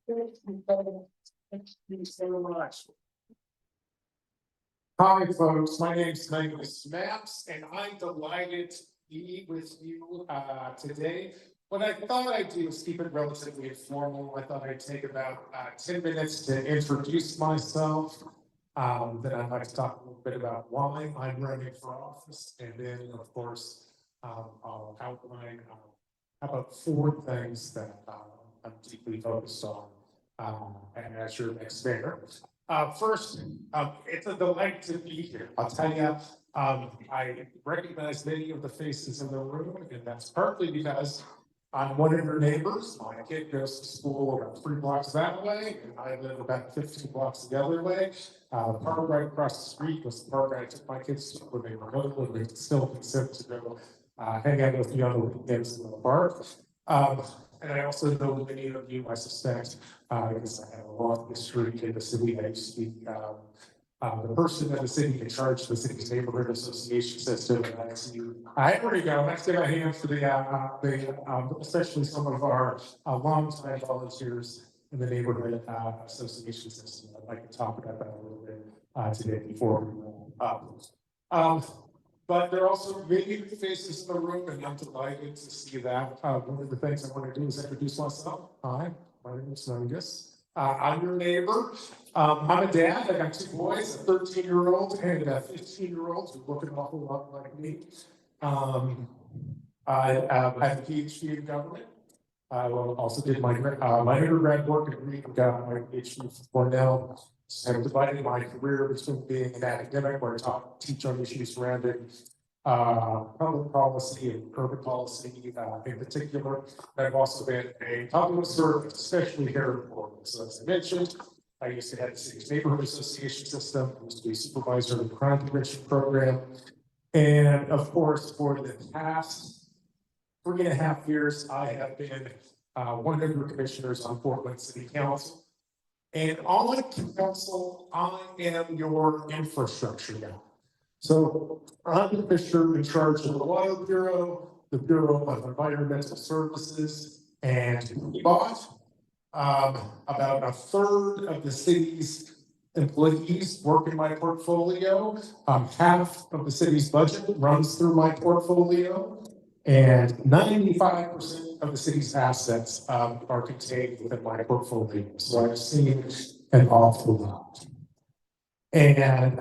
Thank you so much. Hi, folks. My name is Mingus, and I'm delighted to be with you today. What I thought I'd do is keep it relatively informal. I thought I'd take about 10 minutes to introduce myself. Then I'd like to talk a little bit about why I'm running for office, and then, of course, I'll outline about 4 things that I'm deeply focused on and as your next mayor. First, it's a delight to be here. I'll tell you, I recognize many of the faces in the room, and that's partly because I'm one of your neighbors. My kid goes to school about 3 blocks that way, and I live about 15 blocks the other way. The park right across the street was the park I took my kids to when they were little, and they still consent to go hang out with me on the weekends in the park. And I also know many of you, I suspect, because I have a long history in the city. I used to be the person in the city in charge of the city's neighborhood association system. And I see you. There we go. Let's give a hand for especially some of our longtime volunteers in the neighborhood association system. I'd like to talk about that a little bit today before we move up. But there are also many faces in the room, and I'm delighted to see that. One of the things I want to do is introduce myself. Hi, my name is Mingus. I'm your neighbor. I'm a dad. I got 2 boys, a 13-year-old and a 15-year-old who look an awful lot like me. I have a PhD in government. I also did my undergrad work at Reed and got my PhD from Cornell. So I'm dividing my career between being an academic, where I teach on issues surrounding public policy and urban policy in particular. I've also been a public servant, especially here in Portland. So as I mentioned, I used to head the city's neighborhood association system. I used to be supervisor of the crime prevention program. And of course, for the past 3.5 years, I have been one of your commissioners on Portland City Council. And on council, I am your infrastructure guy. So I'm the commissioner in charge of the Water Bureau, the Bureau of Environmental Services, and we bought about 1/3 of the city's employees work in my portfolio. Half of the city's budget runs through my portfolio. And 95% of the city's assets are contained within my portfolio. So I've seen an awful lot. And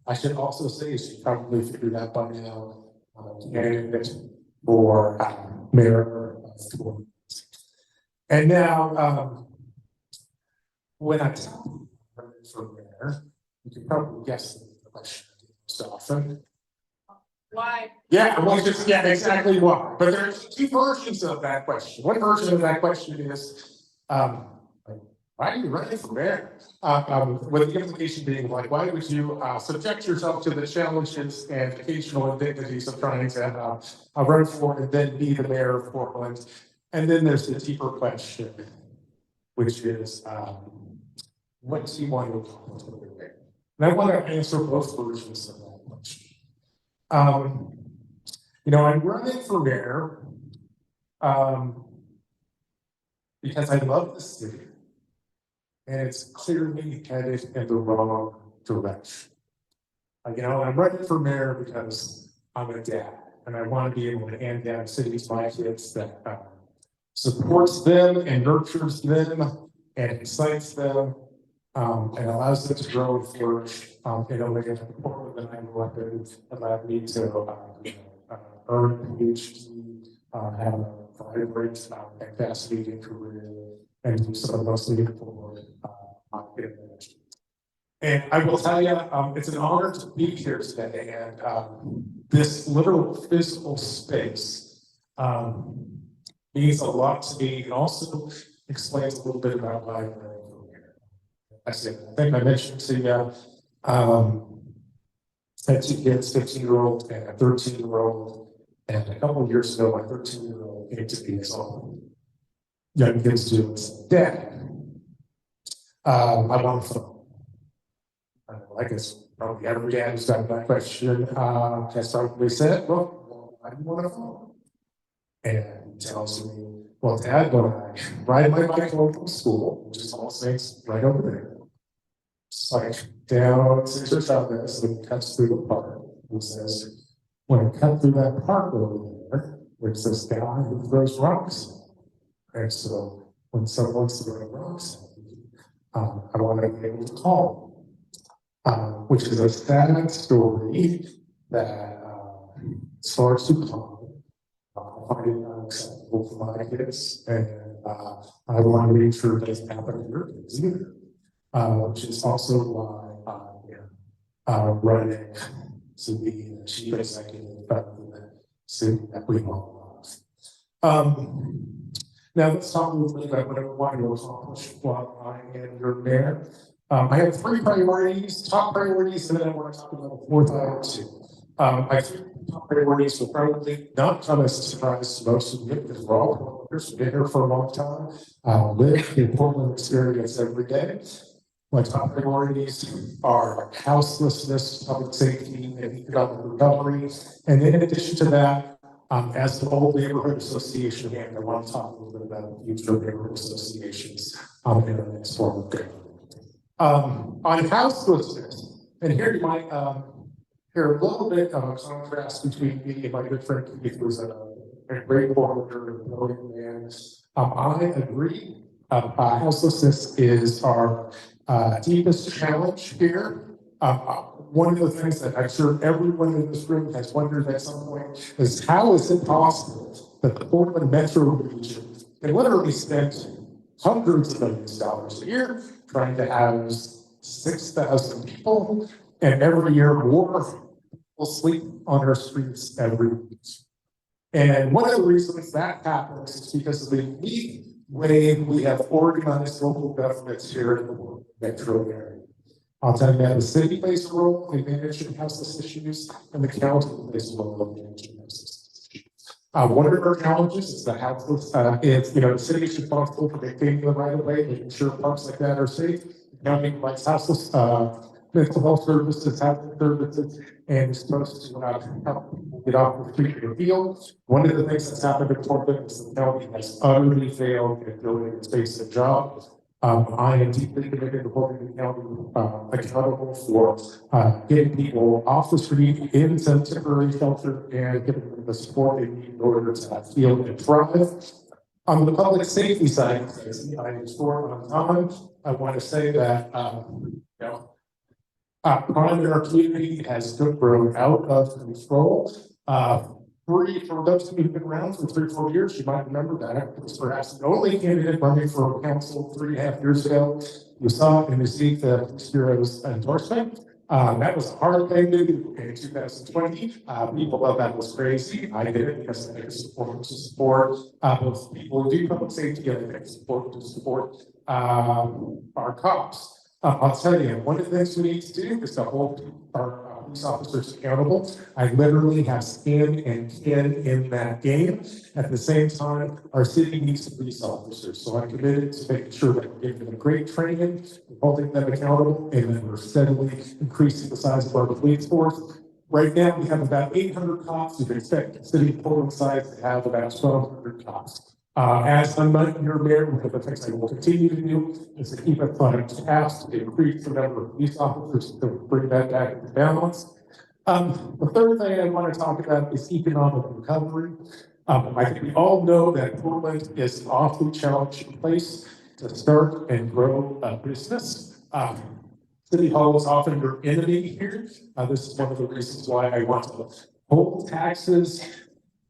I should also say, as you probably figured out by now, candidate for Mayoral. And now, when I tell you for mayor, you can probably guess the question most often. Why? Yeah, well, exactly why. But there's 2 versions of that question. One version of that question is, why are you running for mayor? With the implication being like, why would you subject yourself to the challenges and occasional indignities of trying to run for and then be the mayor of Portland? And then there's the deeper question, which is, what do you want to accomplish with your mayor? And I want to answer both versions of that question. I'm running for mayor because I love the city, and it's clearly headed in the wrong direction. I'm running for mayor because I'm a dad, and I want to be able to hand down cities to my kids that supports them and nurtures them and excites them. And allows them to grow and flourish in a way that Portland that I'm elected allowed me to earn a PhD, have a vibrant and fascinating career, and do some of the most meaningful work on management. And I will tell you, it's an honor to be here today, and this literal physical space means a lot to me, and also explains a little bit about why I'm running for mayor. I think I mentioned to you, I had 2 kids, 15-year-old and a 13-year-old. And a couple of years ago, my 13-year-old came to me, as all young kids do, and said, Dad, I want a phone. I guess probably every dad who's got that question has probably said, well, why do you want a phone? And he tells me, Well, Dad, when I ride my bike home from school, which is All Saints right over there, it's like down 6 or 7 minutes, and it cuts through the park. He says, when I cut through that park over there, there's this guy who throws rocks. And so when someone's throwing rocks, I want to be able to call, which is a sad story that starts to come. I find it unacceptable for my kids, and I want to make sure it doesn't happen to your kids either, which is also why I'm running to be the chief executive of the city that we all love. Now let's talk a little bit about what I want to accomplish while I am your mayor. I have 3 priorities, top priorities, and then I want to talk about the 4th item too. My 3 top priorities will probably not come as a surprise to most of you because we're all Portlanders. We've been here for a long time. Live in Portland experience every day. My top priorities are houselessness, public safety, and economic recovery. And in addition to that, as the whole neighborhood association, and I want to talk a little bit about the future of neighborhood associations in the next form of government. On houselessness, and here you might hear a little bit of a contrast between me and my good friend Keith, who's a great Portlander and brilliant man. I agree. Houselessness is our deepest challenge here. One of the things that I'm sure everyone in this room has wondered at some point is how is it possible that the Portland metro region can literally spend hundreds of millions of dollars a year trying to house 6,000 people, and every year more people sleep on our streets every week. And one of the reasons that happens is because of the unique way we have organized local governments here in the metro area. I'll tell you that the city plays a role in managing houseless issues, and the county plays a role in managing houseless issues. One of our challenges is the houseless, the city is responsible for maintaining the right of way, making sure parks like that are safe. The county provides houseless mental health services, housing services, and is supposed to help people get off the street and heal. One of the things that's happened in Portland is the county has utterly failed at building its basic jobs. I am deeply committed to holding the county accountable for getting people off the street into temporary shelter and giving them the support they need in order to heal and thrive. On the public safety side, as I restored on time, I want to say that crime in our community has grown out of control. For those of you who've been around for 3 or 4 years, you might remember that I was perhaps the only candidate running for council 3.5 years ago. You saw and received the Police Bureau's endorsement. That was a hard thing to do in 2020. People thought that was crazy. I did it because I think it's important to support both people who do public safety, and I think it's important to support our cops. I'll tell you, one of the things we need to do is to hold our police officers accountable. I literally have skin and kin in that game. At the same time, our city needs police officers. So I'm committed to making sure that we're giving them great training, holding them accountable, and then we're steadily increasing the size of our police force. Right now, we have about 800 cops. We expect the city of Portland size to have about 1,200 cops. As I'm not your mayor, one of the things I will continue to do is to keep it on task to increase the number of police officers to bring that back into balance. The third thing I want to talk about is economic recovery. I think we all know that Portland is an awfully challenging place to start and grow a business. City Hall is often your enemy here. This is one of the reasons why I want to hold taxes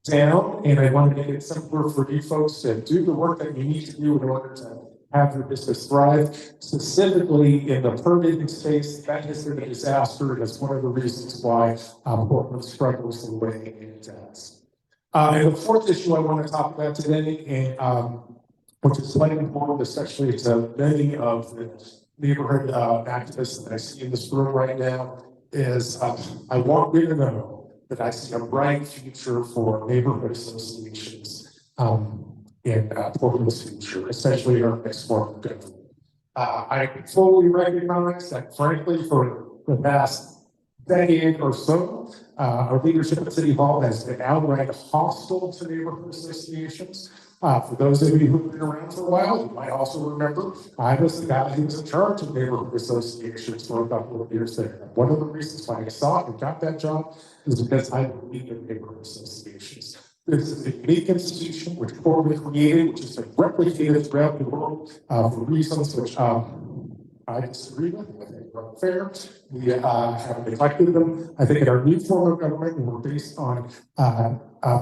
down, and I want to make it simpler for you folks to do the work that you need to do in order to have your business thrive. Specifically in the permitting space, that has been a disaster, and it's one of the reasons why Portland struggles the way it does. And the 4th issue I want to talk about today, and which is slightly important, especially to many of the neighborhood activists that I see in this room right now, is I want you to know that I see a bright future for neighborhood associations in Portland's future, especially our next form of government. I fully recognize that, frankly, for the past decade or so, our leadership at City Hall has been outright hostile to neighborhood associations. For those of you who've been around for a while, you might also remember I was the guy who was in charge of neighborhood associations for a couple of years there. One of the reasons why I saw and got that job is because I believe in neighborhood associations. This is a unique institution which Corbin created, which has been replicated throughout the world for reasons which I disagree with. I think they're unfair. We have neglected them. I think in our new form of government, we're based on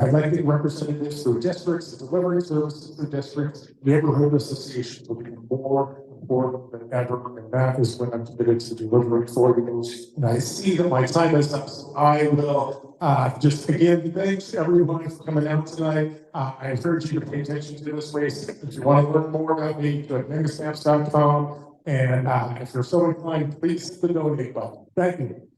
electing representatives through districts, delivering services through districts. Neighborhood associations will be more important than ever, and that is what I'm committed to delivering for you. And I see that my time is up, so I will just again thanks everyone for coming out tonight. I encourage you to pay attention to this race. If you want to learn more about me, go to mingustamps.com. And if you're so inclined, please hit the donate button. Thank you.